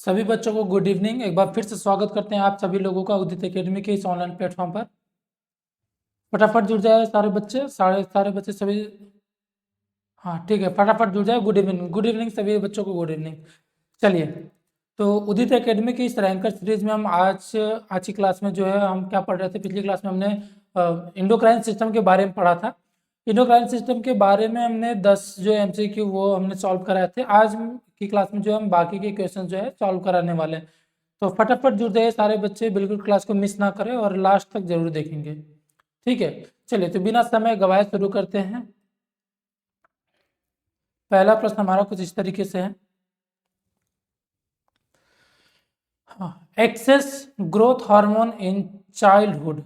सभी बच्चों को गुड इवनिंग। एक बार फिर से स्वागत करते हैं आप सभी लोगों का उदित एकेडमी के इस ऑनलाइन प्लेटफॉर्म पर। फटाफट जुड़ जाए सारे बच्चे, सारे सारे बच्चे सभी। हाँ ठीक है, फटाफट जुड़ जाए। गुड इवनिंग सभी बच्चों को, गुड इवनिंग। चलिए, तो उदित एकेडमी की इस रैंकर सीरीज में हम आज की क्लास में जो है हम क्या पढ़ रहे थे। पिछली क्लास में हमने इंडोक्राइन सिस्टम के बारे में पढ़ा था। इंडोक्राइन सिस्टम के बारे में हमने 10 जो एमसीक्यू वो हमने सॉल्व कराए थे। आज की क्लास में जो हम बाकी के क्वेश्चन जो है सॉल्व कराने वाले हैं। तो फटाफट जुड़ जाइए सारे बच्चे, बिल्कुल क्लास को मिस ना करें और लास्ट तक जरूर देखेंगे। ठीक है, चलिए तो बिना समय गवाए शुरू करते हैं। पहला प्रश्न हमारा कुछ इस तरीके से है। हाँ, excess growth hormone in childhood.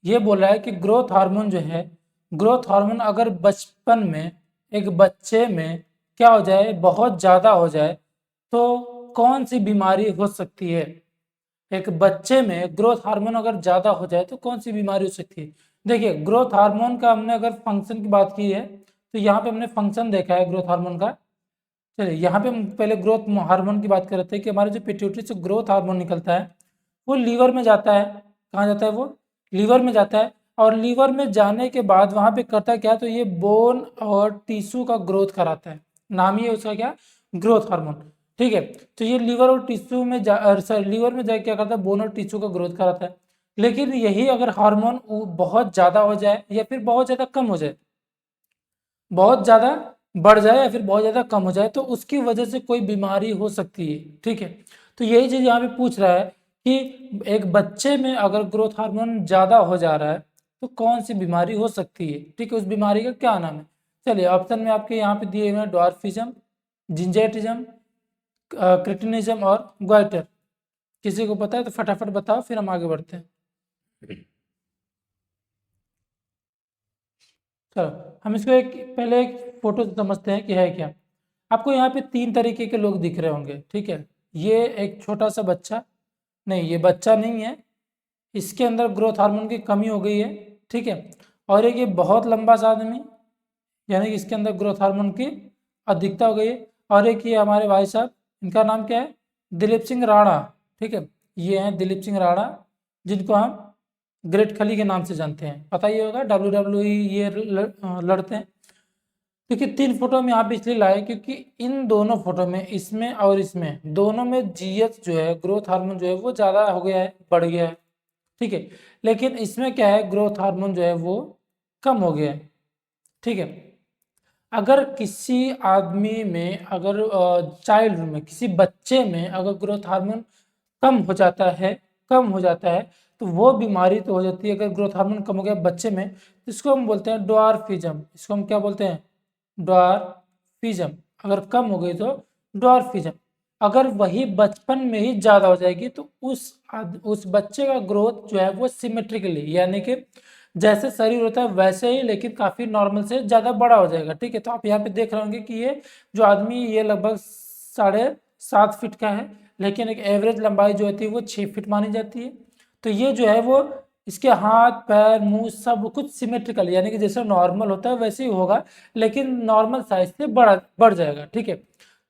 ये बोल रहा है कि ग्रोथ हार्मोन जो है, ग्रोथ हार्मोन अगर बचपन में एक बच्चे में क्या हो जाए, बहुत ज़्यादा हो जाए तो कौन सी बीमारी हो सकती है। एक बच्चे में ग्रोथ हार्मोन अगर ज़्यादा हो जाए तो कौन सी बीमारी हो सकती है। देखिए, ग्रोथ हार्मोन का हमने अगर फंक्शन की बात की है तो यहाँ पे हमने फंक्शन देखा है ग्रोथ हार्मोन का। चलिए, यहाँ पे हम पहले ग्रोथ हार्मोन की बात कर रहे थे कि हमारे जो पिट्यूटरी से ग्रोथ हार्मोन निकलता है वो लीवर में जाता है। कहाँ जाता है वो? लीवर में जाता है। और लीवर में जाने के बाद वहाँ पे करता क्या, तो ये बोन और टिश्यू का ग्रोथ कराता है। नाम ही है उसका क्या? Growth hormone. ठीक है, तो ये लीवर और टिश्यू में लीवर में जाके क्या करता है, बोन और टिश्यू का ग्रोथ कराता है। लेकिन यही अगर हार्मोन बहुत ज़्यादा हो जाए या फिर बहुत ज़्यादा कम हो जाए, बहुत ज़्यादा बढ़ जाए या फिर बहुत ज़्यादा कम हो जाए, तो उसकी वजह से कोई बीमारी हो सकती है। ठीक है, तो यही चीज़ यहाँ पे पूछ रहा है कि एक बच्चे में अगर ग्रोथ हार्मोन ज़्यादा हो जा रहा है तो कौन सी बीमारी हो सकती है। ठीक है, उस बीमारी का क्या नाम है। चलिए, ऑप्शन में आपके यहाँ पे दिए हुए हैं ड्वार्फिज्म, जिंजेटिज्म, क्रिटिनिज्म और ग्वाइटर। किसी को पता है तो फटाफट बताओ, फिर हम आगे बढ़ते हैं। चलो, हम इसको पहले एक फोटो से समझते हैं कि है क्या। आपको यहाँ पे 3 तरीके के लोग दिख रहे होंगे। ठीक है, ये एक छोटा सा बच्चा, नहीं ये बच्चा नहीं है, इसके अंदर ग्रोथ हार्मोन की कमी हो गई है। ठीक है, और एक ये बहुत लंबा सा आदमी, यानी कि इसके अंदर ग्रोथ हार्मोन की अधिकता हो गई है। और एक ये हमारे भाई साहब, इनका नाम क्या है? दिलीप सिंह राणा। ठीक है, ये हैं दिलीप सिंह राणा, जिनको हम ग्रेट खली के नाम से जानते हैं। पता ही होगा, WWE ये लड़ते हैं। क्योंकि 3 फोटो में यहाँ पे इसलिए लाए क्योंकि इन दोनों फोटो में, इसमें और इसमें, दोनों में जीएच जो है, ग्रोथ हार्मोन जो है वो ज़्यादा हो गया है, बढ़ गया है। ठीक है, लेकिन इसमें क्या है, ग्रोथ हार्मोन जो है वो कम हो गया है। ठीक है, अगर किसी आदमी में, अगर चाइल्ड में, किसी बच्चे में अगर ग्रोथ हार्मोन कम हो जाता है, कम हो जाता है, तो वो बीमारी तो हो जाती है। अगर ग्रोथ हार्मोन कम हो गया बच्चे में, तो इसको हम बोलते हैं ड्वार्फिज्म। इसको हम क्या बोलते हैं? ड्वार्फिज्म। अगर कम हो गई तो ड्वार्फिज्म। अगर वही बचपन में ही ज़्यादा हो जाएगी तो उस बच्चे का ग्रोथ जो है वो सिमेट्रिकली, यानी कि जैसे शरीर होता है वैसे ही, लेकिन काफ़ी नॉर्मल से ज़्यादा बड़ा हो जाएगा। ठीक है, तो आप यहाँ पे देख रहे होंगे कि ये जो आदमी, ये लगभग 7.5 फीट का है, लेकिन एक एवरेज लंबाई जो होती है वो 6 फीट मानी जाती है। तो ये जो है वो, इसके हाथ पैर मुंह सब कुछ सिमेट्रिकल, यानी कि जैसे नॉर्मल होता है वैसे ही होगा, लेकिन नॉर्मल साइज से बढ़ जाएगा। ठीक है,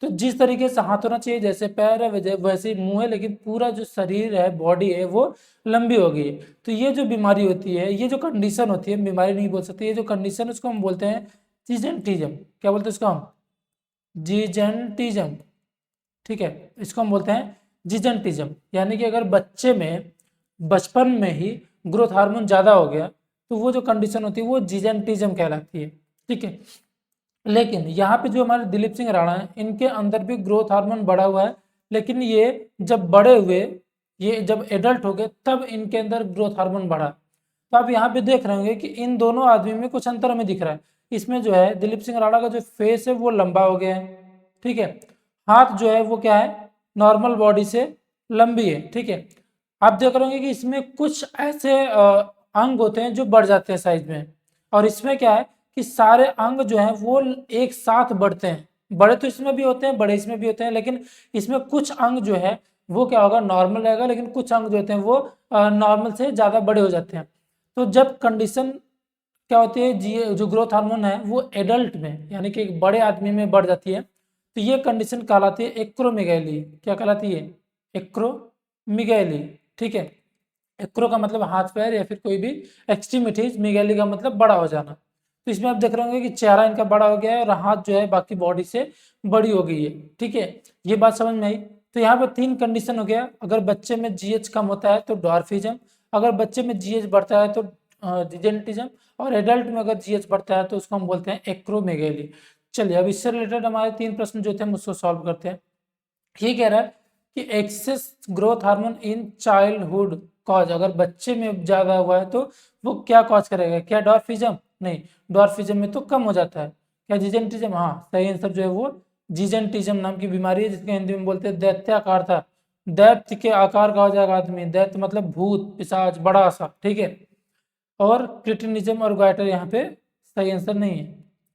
तो जिस तरीके से हाथ होना चाहिए, जैसे पैर है वैसे ही मुंह है, लेकिन पूरा जो शरीर है, बॉडी है, वो लंबी हो गई है। तो ये जो बीमारी होती है, ये जो कंडीशन होती है, बीमारी नहीं बोल सकते, ये जो कंडीशन, उसको हम बोलते हैं जीजेंटिज्म। क्या बोलते हैं इसको हम? जीजेंटिज्म। ठीक है, इसको हम बोलते हैं जीजेंटिज्म। यानी कि अगर बच्चे में बचपन में ही ग्रोथ हार्मोन ज़्यादा हो गया तो वो जो कंडीशन होती है वो जीजेंटिज्म कहलाती है। ठीक है, लेकिन यहाँ पे जो हमारे दिलीप सिंह राणा है, इनके अंदर भी ग्रोथ हार्मोन बढ़ा हुआ है, लेकिन ये जब बड़े हुए, ये जब एडल्ट हो गए, तब इनके अंदर ग्रोथ हार्मोन बढ़ा। तो आप यहाँ पे देख रहे होंगे कि इन दोनों आदमी में कुछ अंतर हमें दिख रहा है। इसमें जो है दिलीप सिंह राणा का जो फेस है वो लंबा हो गया है। ठीक है, हाथ जो है वो क्या है, नॉर्मल बॉडी से लंबी है। ठीक है, आप देख रहे होंगे कि इसमें कुछ ऐसे अंग होते हैं जो बढ़ जाते हैं साइज में, और इसमें क्या है कि सारे अंग जो हैं वो एक साथ बढ़ते हैं। बड़े तो इसमें भी होते हैं, बड़े इसमें भी होते हैं, लेकिन इसमें कुछ अंग जो है वो क्या होगा, नॉर्मल रहेगा, लेकिन कुछ अंग जो होते हैं वो नॉर्मल से ज़्यादा बड़े हो जाते हैं। तो जब कंडीशन क्या होती है, जी जो ग्रोथ हार्मोन है वो एडल्ट में, यानी कि एक बड़े आदमी में बढ़ जाती है, तो ये कंडीशन कहलाती है एक्रोमेगैली। क्या कहलाती है? एक्रोमेगैली। ठीक है, एक्रो का मतलब हाथ पैर या फिर कोई भी एक्सट्रीमिटीज, मेगैली का मतलब बड़ा हो जाना। तो इसमें आप देख रहे होंगे कि चेहरा इनका बड़ा हो गया है और हाथ जो है बाकी बॉडी से बड़ी हो गई है। ठीक है, ये बात समझ में आई। तो यहाँ पे 3 कंडीशन हो गया। अगर बच्चे में जीएच कम होता है तो डॉर्फिज्म, अगर बच्चे में जीएच बढ़ता है तो जिजेंटिज्म, और एडल्ट में अगर जीएच बढ़ता है तो उसको हम बोलते हैं एक्रोमेगैली। चलिए अब इससे रिलेटेड हमारे 3 प्रश्न जो थे हम उसको सॉल्व करते हैं। ये कह रहा है कि excess growth hormone in childhood cause, अगर बच्चे में ज्यादा हुआ है तो वो क्या कॉज करेगा? क्या डॉर्फिज्म? नहीं, डॉर्फिज्म में तो कम हो जाता है। क्या जिजेंटिज्म? हाँ, सही आंसर जो है वो जिजेंटिज्म नाम की बीमारी है, जिसको हिंदी में बोलते हैं दैत्याकार था। दैत्य के आकार का हो जाएगा आदमी, दैत्य मतलब भूत पिशाच बड़ा सा। ठीक है, और क्रिटिनिज्म और गाइटर यहाँ पे सही आंसर नहीं है।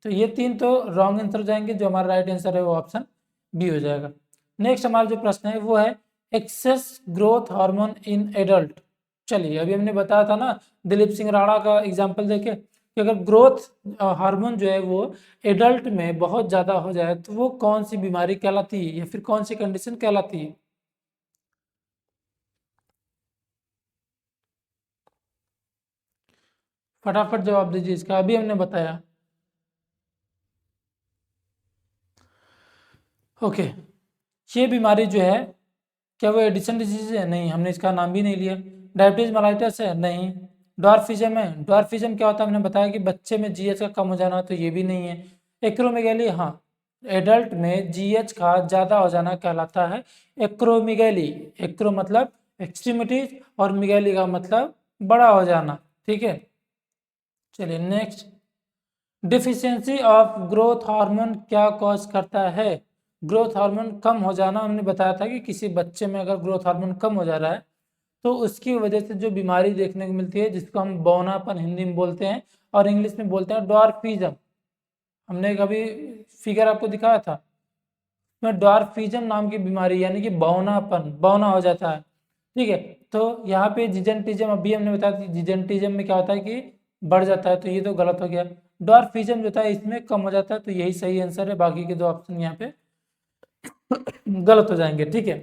तो ये 3 तो रॉन्ग आंसर हो जाएंगे, जो हमारा राइट आंसर है वो ऑप्शन बी हो जाएगा। नेक्स्ट हमारा जो प्रश्न है वो है excess growth hormone in adult. चलिए अभी हमने बताया था ना दिलीप सिंह राणा का एग्जाम्पल देके कि अगर ग्रोथ हार्मोन जो है वो एडल्ट में बहुत ज़्यादा हो जाए तो वो कौन सी बीमारी कहलाती है या फिर कौन सी कंडीशन कहलाती है? फटाफट जवाब दीजिए इसका, अभी हमने बताया। ओके, ये बीमारी जो है क्या वो एडिसन डिजीज है? नहीं, हमने इसका नाम भी नहीं लिया। डायबिटीज मेलाइटस है? नहीं। डॉर्फिज्म है? डॉर्फिज्म क्या होता है? हमने बताया कि बच्चे में जीएच का कम हो जाना, तो ये भी नहीं है। एक्रोमेगैली, हाँ, एडल्ट में जीएच का ज्यादा हो जाना कहलाता है एक्रोमेगैली। एक्रो मतलब एक्सट्रीमिटीज और मेगैली का मतलब बड़ा हो जाना। ठीक है, चलिए next, deficiency of growth hormone क्या कॉज करता है? ग्रोथ हार्मोन कम हो जाना, हमने बताया था कि किसी बच्चे में अगर ग्रोथ हार्मोन कम हो जा रहा है तो उसकी वजह से जो बीमारी देखने को मिलती है, जिसको हम बौनापन हिंदी में बोलते हैं और इंग्लिश में बोलते हैं डॉर्फिज्म। हमने कभी फिगर आपको दिखाया था में डॉर्फिज्म नाम की बीमारी, यानी कि बौनापन, बौना हो जाता है। ठीक है, तो यहाँ पे जिजेंटिज्म अभी हमने बताया था, जिजेंटिज्म में क्या होता है कि बढ़ जाता है, तो ये तो गलत हो गया। डॉर्फिज्म जो था इसमें कम हो जाता है, तो यही सही आंसर है। बाकी के 2 ऑप्शन यहाँ पे गलत हो जाएंगे। ठीक है,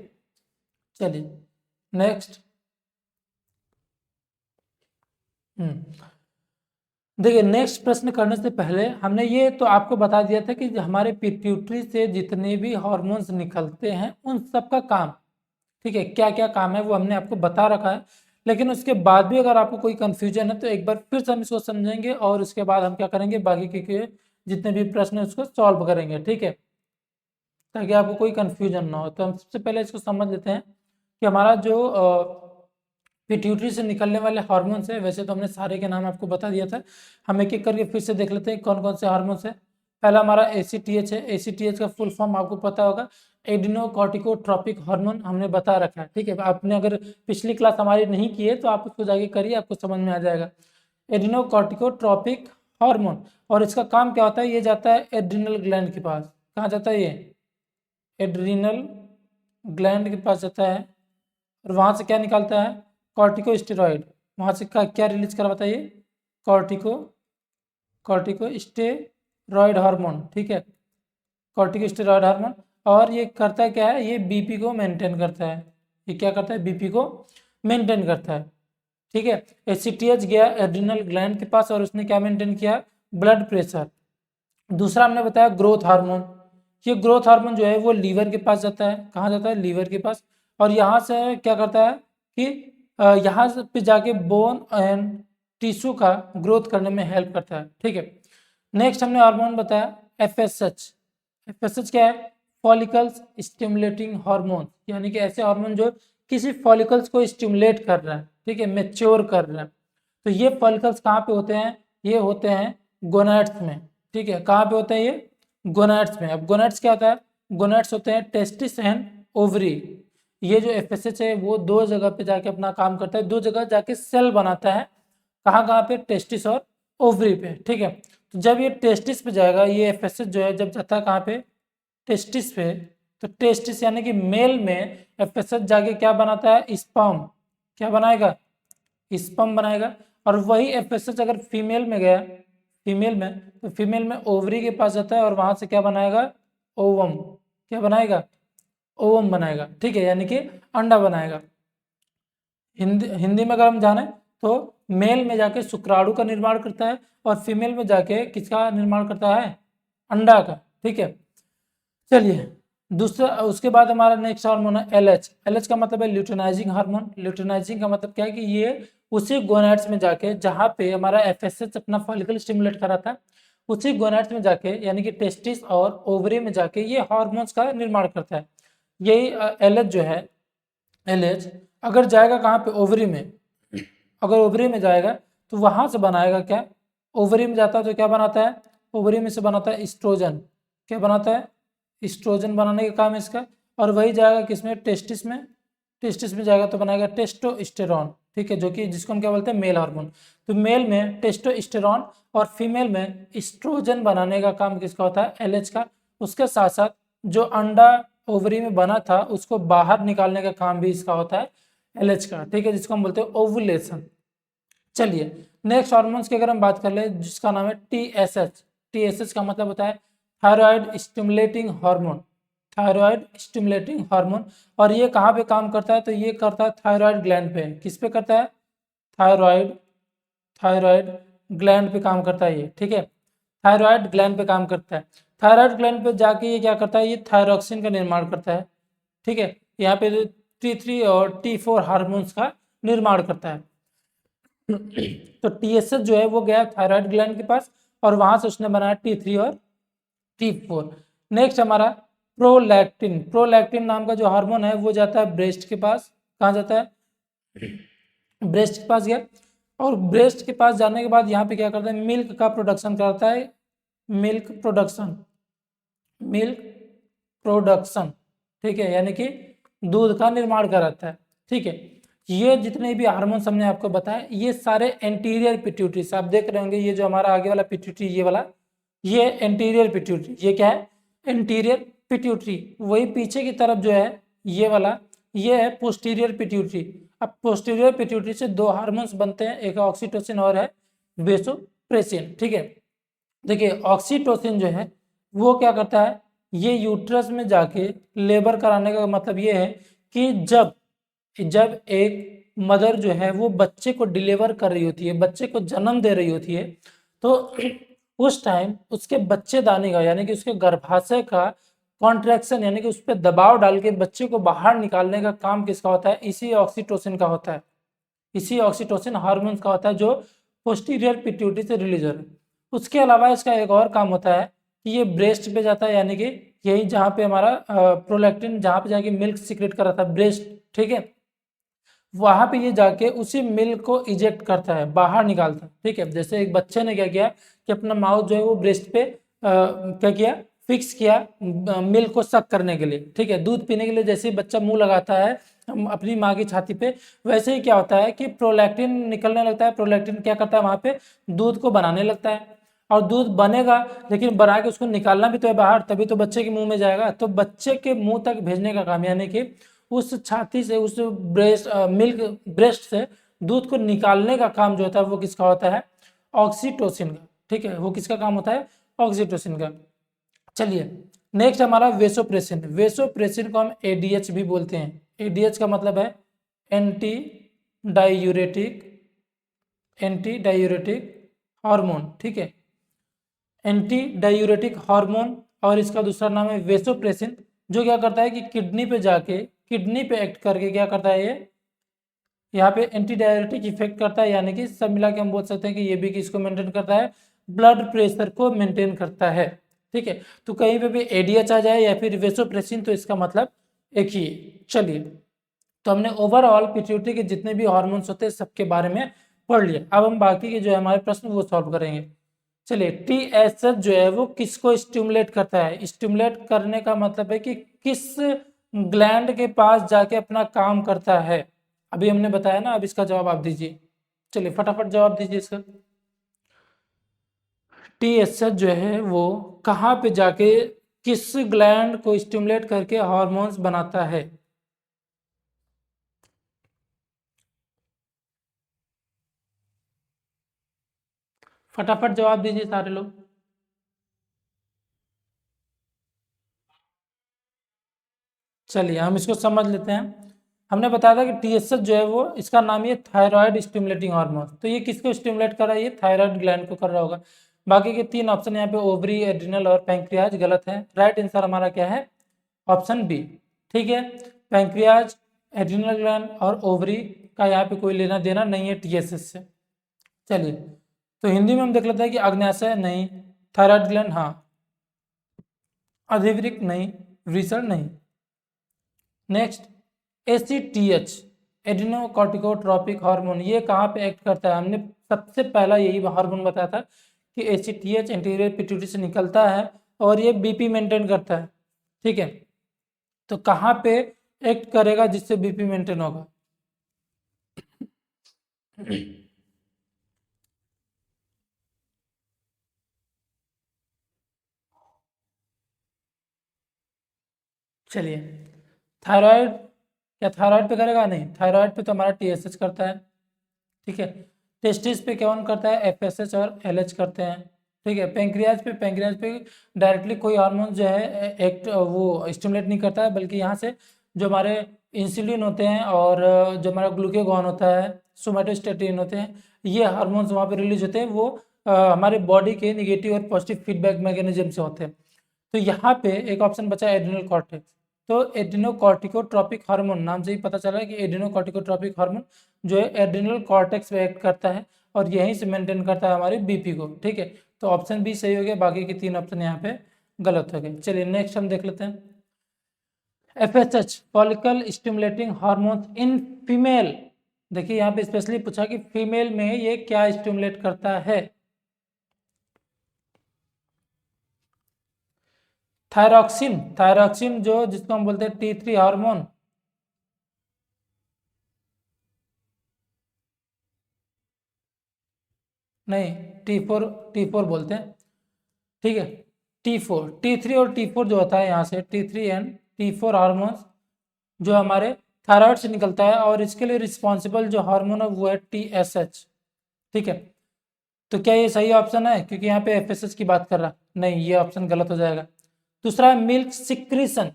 चलिए नेक्स्ट। देखिए नेक्स्ट प्रश्न करने से पहले हमने ये तो आपको बता दिया था कि हमारे पिट्यूटरी से जितने भी हार्मोन्स निकलते हैं उन सब का काम, ठीक है, क्या क्या काम है वो हमने आपको बता रखा है। लेकिन उसके बाद भी अगर आपको कोई कंफ्यूजन है तो एक बार फिर से हम इसको समझेंगे और उसके बाद हम क्या करेंगे, बाकी के जितने भी प्रश्न है उसको सॉल्व करेंगे। ठीक है, ताकि आपको कोई कंफ्यूजन ना हो। तो हम सबसे पहले इसको समझ लेते हैं कि हमारा जो पिट्यूटरी से निकलने वाले हार्मोन्स है, वैसे तो हमने सारे के नाम आपको बता दिया था, हम एक एक करके फिर से देख लेते हैं कौन कौन से हार्मोन्स है। पहला हमारा ACTH है। ACTH का फुल फॉर्म आपको पता होगा, एडिनोकॉर्टिकोट्रोपिक हार्मोन, हमने बता रखा है। ठीक है, आपने अगर पिछली क्लास हमारी नहीं की है तो आप उसको जाके करिए, आपको समझ में आ जाएगा। एडिनोकॉर्टिकोट्रोपिक हार्मोन, और इसका काम क्या होता है, ये जाता है एड्रिनल ग्लैंड के पास। कहाँ जाता है ये? एड्रिनल ग्लैंड के पास जाता है, और वहाँ से क्या निकालता है? कॉर्टिकोस्टेरॉइड। वहाँ से क्या रिलीज करवाता है ये? Cortico corticosteroid hormone. ठीक है, कॉर्टिकोस्टेरॉइड हार्मोन। और ये करता है क्या है, ये बीपी को मेंटेन करता है। ये क्या करता है? बीपी को मेंटेन करता है। ठीक है, ACTH गया एड्रिनल ग्लैंड के पास और उसने क्या मेंटेन किया? Blood pressure. दूसरा हमने बताया ग्रोथ हार्मोन। ये ग्रोथ हार्मोन जो है वो लीवर के पास जाता है। कहाँ जाता है? लीवर के पास। और यहाँ से क्या करता है कि यहाँ पे जाके बोन एंड टिश्यू का ग्रोथ करने में हेल्प करता है। ठीक है, नेक्स्ट हमने हार्मोन बताया FSH। FSH क्या है? फॉलिकल्स स्टिमुलेटिंग हार्मोन, यानी कि ऐसे हार्मोन जो किसी फॉलिकल्स को स्टिमुलेट कर रहा है, ठीक है, मेच्योर कर रहा है। तो ये फॉलिकल्स कहाँ पे होते हैं? ये होते हैं गोनाड्स में। ठीक है, कहाँ पे होते हैं ये? गोनाड्स में। अब गोनाड्स क्या होता है? गोनाड्स होते हैं टेस्टिस एंड ओवरी। ये जो FSH है वो 2 जगह पे जाके अपना काम करता है, 2 जगह जाके सेल बनाता है। कहाँ कहाँ पे? टेस्टिस और ओवरी पे। ठीक है, तो जब ये टेस्टिस पे जाएगा, ये FSH जो है जब जाता है कहाँ पे? टेस्टिस पे। तो टेस्टिस यानी कि मेल में FSH जाके क्या बनाता है? स्पर्म। क्या बनाएगा? स्पर्म बनाएगा। और वही FSH अगर फीमेल में गया, फीमेल में, तो फीमेल में ओवरी के पास जाता है और वहां से क्या बनाएगा? ओवम। क्या बनाएगा, ओवम बनाएगा, ठीक है, यानी कि अंडा बनाएगा। हिंदी में अगर हम जाने तो मेल में जाके शुक्राणु का निर्माण करता है और फीमेल में जाके किसका निर्माण करता है, अंडा का, ठीक है। चलिए दूसरा, उसके बाद हमारा नेक्स्ट हार्मोन है एलएच। एलएच का मतलब है ल्यूटेनाइजिंग हार्मोन। ल्यूटेनाइजिंग का मतलब क्या है कि ये उसी गोनाड्स में जाके जहाँ पे हमारा एफएसएच अपना फॉलिकल स्टिमुलेट करा था, उसी गोनाड्स में जाके यानी कि टेस्टिस और ओवरी में जाके ये हार्मोन्स का निर्माण करता है। यही एलएच जो है, एलएच अगर जाएगा कहाँ पे, ओवरी में, अगर ओवरी में जाएगा तो वहां से बनाएगा क्या, ओवरी में जाता है तो क्या बनाता है, ओवरी में से बनाता है स्ट्रोजन। क्या बनाता है, स्ट्रोजन बनाने का काम है इसका। और वही जाएगा किसमें, टेस्टिस में। टेस्टिस में जाएगा तो बनाएगा टेस्टोस्टेरॉन, ठीक है, जो कि जिसको हम क्या बोलते हैं, मेल हार्मोन। तो मेल में टेस्टोस्टेरॉन और फीमेल में स्ट्रोजन बनाने का काम किसका होता है, एलएच का। उसके साथ साथ जो अंडा ओवरी में बना था उसको बाहर निकालने का काम भी इसका होता है, एलएच का, ठीक है, जिसको हम बोलते हैं ओवुलेशन। चलिए नेक्स्ट हार्मोन्स की अगर हम बात कर ले, जिसका नाम है टीएसएच। टीएसएच का मतलब होता है thyroid stimulating hormone. Thyroid stimulating hormone. और ये कहाँ पे काम करता है, तो ये करता है थायराइड ग्लैंड पे। किस पे करता है, थायराइड, थायराइड ग्लैंड पे काम करता है ये, ठीक है, थायराइड ग्लैंड पे काम करता है। थायराइड ग्लैंड पे जाके ये क्या करता है, ये थायरॉक्सिन का निर्माण करता है, ठीक है। यहाँ पे T3 और T4 हार्मोन्स का निर्माण करता है। तो टीएसएच जो है वो गया थायराइड ग्लैंड के पास और वहां से उसने बनाया T3 और T4। नेक्स्ट हमारा प्रोलैक्टिन। प्रोलैक्टिन नाम का जो हार्मोन है वो जाता है ब्रेस्ट के पास। कहाँ जाता है, ब्रेस्ट के पास गया। और ब्रेस्ट के पास जाने के बाद यहाँ पे क्या करता है, मिल्क का प्रोडक्शन करता है। मिल्क प्रोडक्शन, मिल्क प्रोडक्शन, ठीक है, यानी कि दूध का निर्माण कराता है, ठीक है। ये जितने भी हार्मोन्स हमने आपको बताया ये सारे एंटीरियर पिट्यूटरी से, आप देख रहे होंगे ये जो हमारा आगे वाला पिट्यूटरी, ये वाला, ये एंटीरियर पिट्यूटरी, ये क्या है, एंटीरियर पिट्यूटरी। वही पीछे की तरफ जो है ये वाला, ये है पोस्टीरियर पिट्यूटरी। अब पोस्टीरियर पिट्यूटरी से दो हार्मोन्स बनते हैं, एक ऑक्सीटोसिन और है वेसोप्रेसिन, ठीक है। देखिए ऑक्सीटोसिन जो है वो क्या करता है, ये यूट्रस में जाके लेबर कराने का मतलब ये है कि जब जब एक मदर जो है वो बच्चे को डिलीवर कर रही होती है, बच्चे को जन्म दे रही होती है, तो उस टाइम उसके बच्चेदानी का यानी कि उसके गर्भाशय का कॉन्ट्रैक्शन यानी कि उस पर दबाव डाल के बच्चे को बाहर निकालने का काम किसका होता है, इसी ऑक्सीटोसिन का होता है। इसी ऑक्सीटोसिन हार्मोन का होता है जो पोस्टीरियर पिट्यूटरी से रिलीज हो रहा है। उसके अलावा इसका एक और काम होता है कि ये ब्रेस्ट पे जाता है, यानी कि यही जहाँ पे हमारा प्रोलैक्टिन जहाँ पे जाके मिल्क सीक्रेट कर रहा था, ब्रेस्ट, ठीक है, वहां पे ये जाके उसी मिल्क को इजेक्ट करता है, बाहर निकालता है, ठीक है। जैसे एक बच्चे ने क्या किया कि अपना माउथ जो है वो ब्रेस्ट पे क्या किया, फिक्स किया मिल्क को सक करने के लिए, ठीक है, दूध पीने के लिए। जैसे ही बच्चा मुंह लगाता है अपनी माँ की छाती पे, वैसे ही क्या होता है कि प्रोलैक्टिन निकलने लगता है। प्रोलैक्टिन क्या करता है, वहां पे दूध को बनाने लगता है। और दूध बनेगा, लेकिन बना के उसको निकालना भी तो है बाहर, तभी तो बच्चे के मुंह में जाएगा। तो बच्चे के मुंह तक भेजने का काम, यानी कि उस छाती से, उस ब्रेस्ट मिल्क ब्रेस्ट से दूध को निकालने का काम जो होता है वो किसका होता है, ऑक्सीटोसिन का, ठीक है, वो किसका काम होता है, ऑक्सीटोसिन का। चलिए नेक्स्ट हमारा वेसोप्रेसिन। वेसोप्रेसिन को हम एडीएच भी बोलते हैं। एडीएच का मतलब है anti diuretic, anti diuretic hormone, ठीक है, एंटी डायूरेटिक हार्मोन। और इसका दूसरा नाम है वेसोप्रेसिन, जो क्या करता है कि किडनी पे जाके, किडनी पे एक्ट करके क्या करता है, ये यहाँ पे एंटी डायरेटिक इफेक्ट करता है, यानी कि सब मिला के हम बोल सकते हैं कि ये भी किसको मेंटेन करता है, ब्लड प्रेशर को मेंटेन करता है, ठीक है। तो कहीं पे भी एडीएच आ जाए या फिर वेसोप्रेसिन तो इसका मतलब एक ही है। चलिए तो हमने ओवरऑल पिट्यूटरी के जितने भी हार्मोन्स होते हैं सबके बारे में पढ़ लिया। अब हम बाकी के जो है हमारे प्रश्न वो सॉल्व करेंगे। चलिए टीएसएच जो है वो किसको स्टिमुलेट करता है, स्टिमुलेट करने का मतलब है कि किस ग्लैंड के पास जाके अपना काम करता है। अभी हमने बताया ना, अब इसका जवाब आप दीजिए। चलिए फटाफट जवाब दीजिए इसका। टीएसएच जो है वो कहाँ पे जाके किस ग्लैंड को स्टिमुलेट करके हार्मोन्स बनाता है। फटाफट जवाब दीजिए सारे लोग। चलिए हम इसको समझ लेते हैं। हमने बताया था कि टीएसएच जो है वो इसका नाम ये थायराइड स्टिमुलेटिंग हार्मोन, तो ये किसको स्टिमुलेट कर रहा है, ये थायराइड ग्लैंड को कर रहा होगा। बाकी के 3 ऑप्शन यहाँ पे ओवरी, एड्रिनल और पैंक्रियाज गलत है। राइट आंसर हमारा क्या है, ऑप्शन बी। ठीक है, पैंक्रियाज, एड्रिनल ग्लैंड और ओवरी का यहाँ पे कोई लेना देना नहीं है टीएसएच से। चलिए तो हिंदी में हम देख लेते हैं कि अग्न्याशय नहीं, थायराइड ग्लैंड हाँ, अधिवृक्क नहीं, वृषण नहीं। नेक्स्ट ACTH, एडिनोकॉर्टिकोट्रोपिक हार्मोन, ये कहाँ पे एक्ट करता है, हमने सबसे पहला यही हार्मोन बताया था कि ACTH एंटीरियर पिट्यूटरी से निकलता है और ये बीपी मेंटेन करता है। ठीक है, तो कहाँ पे एक्ट करेगा जिससे बीपी मेंटेन होगा। चलिए थायराइड, क्या थायराइड पे करेगा, नहीं, थायराइड पे तो हमारा TSH करता है। ठीक है, टेस्टिस पे कौन करता है, FSH और LH करते हैं। ठीक है, पैंक्रियाज पे डायरेक्टली कोई हार्मोन जो है एक्ट वो स्टिमुलेट नहीं करता है, बल्कि यहाँ से जो हमारे इंसुलिन होते हैं और जो हमारा ग्लूकेगॉन होता है, सोमैटोस्टेटिन होते हैं, ये हार्मोन्स वहाँ पे रिलीज होते हैं, वो हमारे बॉडी के निगेटिव और पॉजिटिव फीडबैक मैकेनिज्म से होते हैं। तो यहाँ पे एक ऑप्शन बचा एड्रिनल कॉर्टेक्स, तो एड्रिनोकॉर्टिकोट्रोपिक हार्मोन नाम से ही पता चला है कि एड्रिनोकॉर्टिकोट्रोपिक हार्मोन जो है एड्रिनल कॉर्टेक्स पे एक्ट करता है और यहीं से मेंटेन करता है हमारे बीपी को। ठीक है, तो ऑप्शन बी सही हो गया, बाकी के 3 ऑप्शन यहाँ पे गलत हो गए। चलिए नेक्स्ट हम देख लेते हैं, FSH follicle stimulating hormone in female. देखिए यहाँ पे स्पेशली पूछा कि फीमेल में ये क्या स्टिमुलेट करता है। थायरॉक्सिन, थायरॉक्सिन जो जिसको हम बोलते हैं T3 हार्मोन, नहीं T4 बोलते हैं। ठीक है, T3 और T4 जो होता है यहाँ से T3 एंड T4 हार्मोन्स जो हमारे थायराइड से निकलता है और इसके लिए रिस्पॉन्सिबल जो हार्मोन है वो है TSH। ठीक है, तो क्या ये सही ऑप्शन है, क्योंकि यहाँ पे FSH की बात कर रहा, नहीं ये ऑप्शन गलत हो जाएगा। दूसरा है मिल्क सिक्रीशन।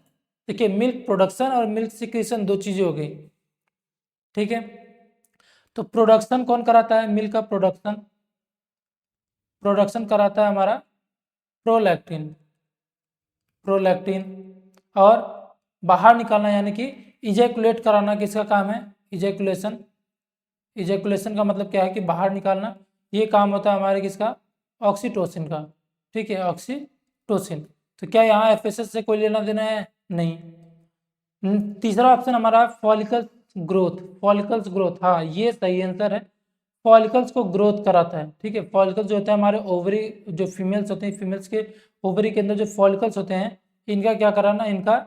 देखिए मिल्क प्रोडक्शन और मिल्क सिक्रीशन दो चीजें हो गई। ठीक है, तो प्रोडक्शन कौन कराता है, मिल्क का प्रोडक्शन, प्रोडक्शन कराता है हमारा प्रोलैक्टिन, प्रोलैक्टिन। और बाहर निकालना यानी कि इजैकुलेट कराना किसका काम है, इजैकुलेशन, इजैकुलेशन का मतलब क्या है कि बाहर निकालना, ये काम होता है हमारे किसका, ऑक्सीटोसिन का। ठीक है, ऑक्सीटोसिन। तो क्या यहाँ FSH से कोई लेना देना है, नहीं। तीसरा ऑप्शन हमारा फॉलिकल्स ग्रोथ, फॉलिकल्स ग्रोथ, हाँ ये सही आंसर है, फॉलिकल्स को ग्रोथ कराता है। ठीक है, फॉलिकल्स जो होता है हमारे ओवरी, जो फीमेल्स होते हैं, फीमेल्स के ओवरी के अंदर जो फॉलिकल्स होते हैं, इनका क्या कराना, इनका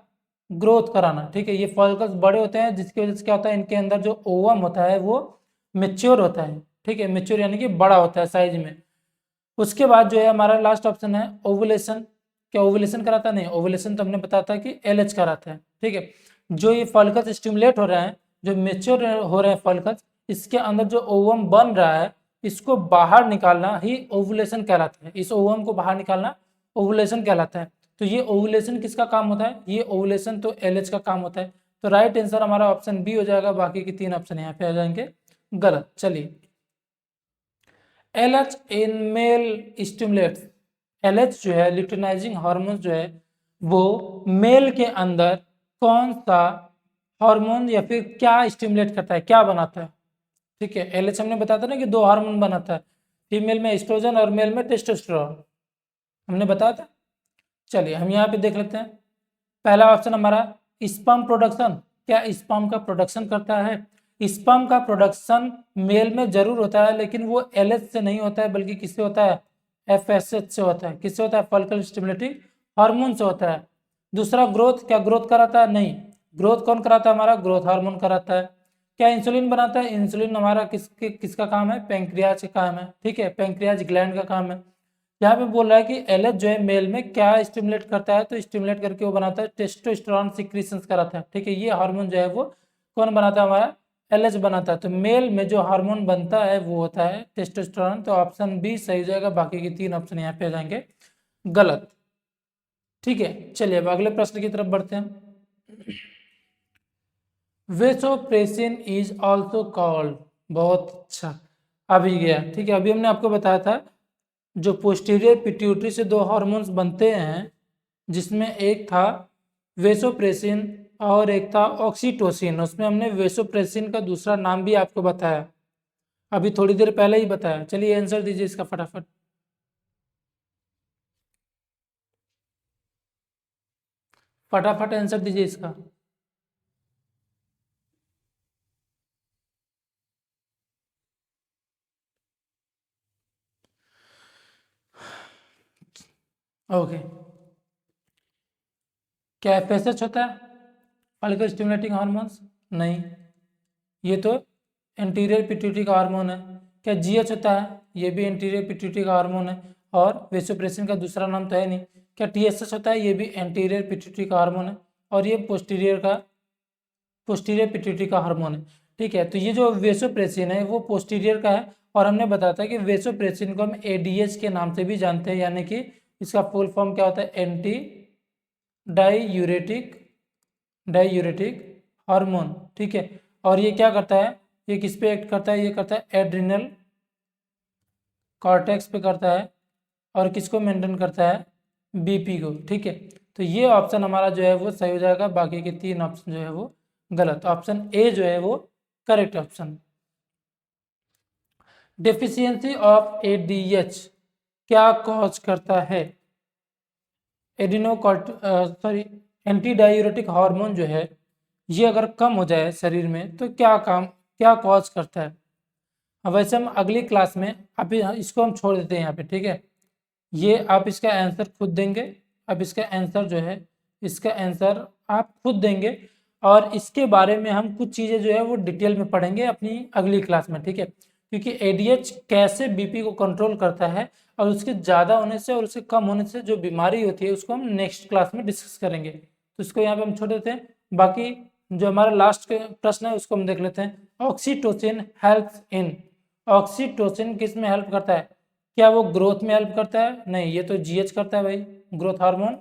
ग्रोथ कराना। ठीक है, ये फॉलिकल्स बड़े होते हैं जिसकी वजह से क्या होता है, इनके अंदर जो ओवम होता है वो मेच्योर होता है। ठीक है, मेच्योर यानी कि बड़ा होता है साइज में। उसके बाद जो है हमारा लास्ट ऑप्शन है ओवुलेशन। क्या ओवुलेशन कराता है, नहीं, ओवुलेशन तो हमने बताया था कि LH कराता है। ठीक है, जो ये फॉलिकल्स स्टिमुलेट हो रहे हैं, जो मेच्योर हो रहे हैं फॉलिकल्स, इसके अंदर जो ओवम बन रहा है इसको बाहर निकालना ही ओवुलेशन कहलाता है, इस ओवम को बाहर निकालना ओवुलेशन कहलाता है। तो ये ओवुलेशन किसका काम होता है, ये ओवुलेशन तो LH का काम होता है। तो राइट आंसर हमारा ऑप्शन बी हो जाएगा, बाकी के 3 ऑप्शन यहाँ पे आ जाएंगे गलत। चलिए LH in male stimulates, LH जो है ल्यूटिनाइजिंग हार्मोन जो है वो मेल के अंदर कौन सा हार्मोन या फिर क्या स्टिमुलेट करता है, क्या बनाता है। ठीक है, LH हमने बताया था ना कि 2 हार्मोन बनाता है, फीमेल में एस्ट्रोजन और मेल में टेस्टोस्टेरोन, हमने बताया था। चलिए हम यहाँ पे देख लेते हैं, पहला ऑप्शन हमारा स्पर्म प्रोडक्शन, क्या स्पर्म का प्रोडक्शन करता है। स्पर्म का प्रोडक्शन मेल में जरूर होता है, लेकिन वो LH से नहीं होता है, बल्कि किससे होता है, FSH से होता है। किससे होता है, फॉलिकल स्टिमुलेटिंग हार्मोन से होता है। दूसरा ग्रोथ, क्या ग्रोथ कराता है, नहीं, ग्रोथ कौन कराता है, हमारा ग्रोथ हार्मोन कराता है। क्या इंसुलिन बनाता है, इंसुलिन हमारा किसका काम है, पैंक्रियाज का काम है। ठीक है, पैंक्रियाज ग्लैंड का काम है। यहाँ पे बोल रहा है कि LH जो है मेल में क्या स्टिमुलेट करता है, तो स्टिमुलेट करके वो बनाता है टेस्टोस्टेरोन सिक्रीशंस कराता है। ठीक है, ये हार्मोन जो है वो कौन बनाता है, हमारा LH बनाता है। तो मेल में जो हार्मोन बनता है वो होता है टेस्टोस्टेरोन, तो ऑप्शन बी सही हो जाएगा, बाकी के 3 ऑप्शन यहाँ पे आ जाएंगे गलत। ठीक है, चलिए अब अगले प्रश्न की तरफ बढ़ते हैं। वेसोप्रेसिन इज ऑल्सो कॉल्ड, बहुत अच्छा, अभी गया। ठीक है, अभी हमने आपको बताया था जो पोस्टीरियर पिट्यूटरी से दो हार्मोन्स बनते हैं, जिसमें एक था वेसोप्रेसिन और एक था ऑक्सीटोसिन। उसमें हमने वेसोप्रेसिन का दूसरा नाम भी आपको बताया, अभी थोड़ी देर पहले ही बताया। चलिए आंसर दीजिए इसका फटाफट। फटाफट आंसर दीजिए इसका। ओके, क्या एफएसएच होता है फॉलिकल स्टिमुलेटिंग हार्मोन्स? नहीं, ये तो एंटीरियर पिट्यूटरी का हार्मोन है। क्या जीएच होता है? ये भी एंटीरियर पिट्यूटरी का हार्मोन है और वेसोप्रेसिन का दूसरा नाम तो है नहीं। क्या टीएसएच होता है? ये भी एंटीरियर पिट्यूटरी का हार्मोन है और ये पोस्टीरियर पिट्यूटरी का हार्मोन है। ठीक है, तो ये जो वेसोप्रेसिन है वो पोस्टीरियर का है और हमने बताया था कि वेसोप्रेसिन को हम एडीएच के नाम से भी जानते हैं, यानी कि इसका फुल फॉर्म क्या होता है? Anti diuretic hormone. ठीक है, और ये क्या करता है? ये किस पे एक्ट करता है? ये करता है एड्रिनल कॉर्टेक्स पे करता है और किसको मेंटेन करता है? बीपी को। ठीक है, तो ये ऑप्शन हमारा जो है वो सही हो जाएगा, बाकी के तीन ऑप्शन जो है वो गलत। ऑप्शन ए जो है वो correct option. Deficiency of ADH क्या कॉज करता है? एंटी डायूरेटिक हार्मोन जो है ये अगर कम हो जाए शरीर में तो क्या कॉज करता है? अब वैसे हम अगली क्लास में, अभी इसको हम छोड़ देते हैं यहाँ पे। ठीक है, ये आप इसका आंसर खुद देंगे। अब इसका आंसर जो है, इसका आंसर आप खुद देंगे और इसके बारे में हम कुछ चीज़ें जो है वो डिटेल में पढ़ेंगे अपनी अगली क्लास में। ठीक है, क्योंकि एडीएच कैसे बीपी को कंट्रोल करता है और उसके ज़्यादा होने से और उसके कम होने से जो बीमारी होती है उसको हम नेक्स्ट क्लास में डिस्कस करेंगे। तो इसको यहाँ पे हम छोड़ देते हैं। बाकी जो हमारा लास्ट प्रश्न है उसको हम देख लेते हैं। ऑक्सीटोसिन हेल्प्स इन, ऑक्सीटोसिन किस में हेल्प करता है? क्या वो ग्रोथ में हेल्प करता है? नहीं, ये तो जीएच करता है भाई, ग्रोथ हार्मोन।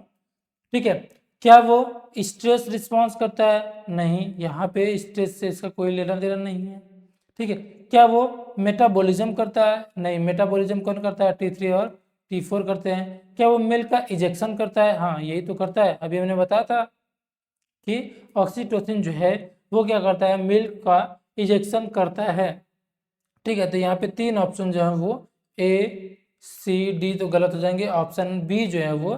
ठीक है, क्या वो स्ट्रेस रिस्पॉन्स करता है? नहीं, यहाँ पे स्ट्रेस से इसका कोई लेना देना नहीं है। ठीक है, क्या वो मेटाबॉलिज्म करता है? नहीं, मेटाबॉलिज्म कौन करता है? T3 और T4 करते हैं। क्या वो मिल्क का इजेक्शन करता है? हाँ, यही तो करता है। अभी हमने बताया था कि ऑक्सीटोसिन जो है वो क्या करता है? मिल्क का इजेक्शन करता है। ठीक है, तो यहाँ पे तीन ऑप्शन जो है वो ए सी डी तो गलत हो जाएंगे, ऑप्शन बी जो है वो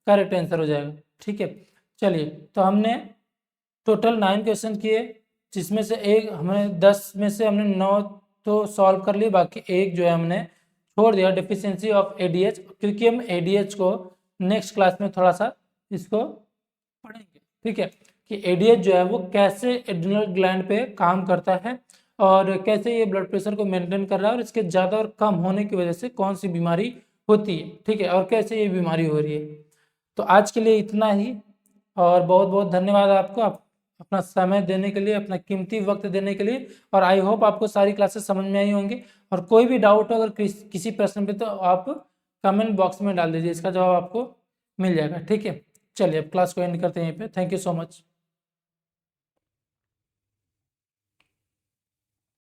करेक्ट आंसर हो जाएगा। ठीक है, चलिए, तो हमने टोटल 9 क्वेश्चन किए, जिसमें से एक हमने 10 में से हमने 9 तो सॉल्व कर लिए, बाकी एक जो है हमने छोड़ दिया, डेफिशिएंसी ऑफ एडीएच, क्योंकि हम एडीएच को नेक्स्ट क्लास में थोड़ा सा इसको पढ़ेंगे। ठीक है, कि एडीएच जो है वो कैसे एड्रिनल ग्लैंड पे काम करता है और कैसे ये ब्लड प्रेशर को मेंटेन कर रहा है और इसके ज़्यादा और कम होने की वजह से कौन सी बीमारी होती है। ठीक है, और कैसे ये बीमारी हो रही है। तो आज के लिए इतना ही और बहुत बहुत धन्यवाद आपको, अपना समय देने के लिए, अपना कीमती वक्त देने के लिए। और आई होप आपको सारी क्लासेस समझ में आई होंगी। और कोई भी डाउट हो अगर किसी प्रश्न पे तो आप कमेंट बॉक्स में डाल दीजिए, इसका जवाब आपको मिल जाएगा। ठीक है, चलिए अब क्लास को एंड करते हैं यहीं पे। Thank you so much.